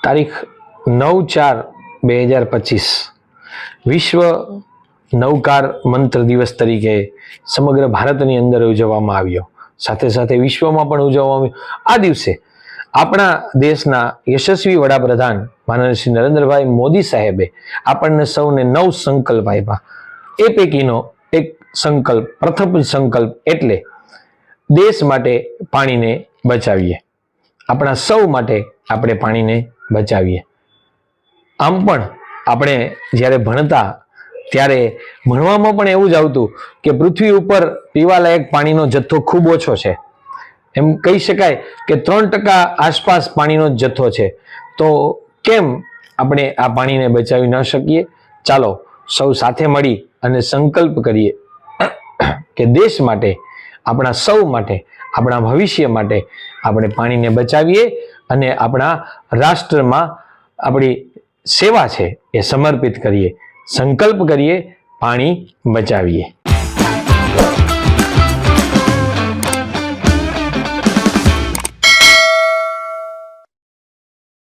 તારીખ 9/4/2025 વિશ્વ નવકાર મંત્ર દિવસ તરીકે સમગ્ર ભારતની અંદર ઉજવવામાં આવ્યો. સાથે સાથે વિશ્વમાં પણ ઉજવવામાં આવ્યો. આ દિવસે આપણા દેશના યશસ્વી વડાપ્રધાન માનનીય શ્રી નરેન્દ્રભાઈ મોદી સાહેબે આપણને સૌને 9 સંકલ્પ આપ્યા. એ પૈકીનો એક સંકલ્પ, પ્રથમ સંકલ્પ એટલે દેશ માટે પાણીને બચાવીએ. આપણા સૌ માટે આપણે પાણીને બચાવીએ. આમ પણ આપણે જ્યારે ભણતા ત્યારે ભણવામાં પણ એવું જ આવતું કે પૃથ્વી ઉપર પીવાલાયક પાણીનો જથ્થો ખૂબ ઓછો છે. એમ કહી શકાય કે 3% આસપાસ પાણીનો જથ્થો છે. તો કેમ આપણે આ પાણીને બચાવી ન શકીએ? ચાલો સૌ સાથે મળી અને સંકલ્પ કરીએ કે દેશ માટે, આપણા સૌ માટે, આપણા ભવિષ્ય માટે આપણે પાણીને બચાવીએ અને આપણા રાષ્ટ્રમાં આપણી સેવા છે એ સમર્પિત કરીએ. સંકલ્પ કરીએ, પાણી બચાવીએ.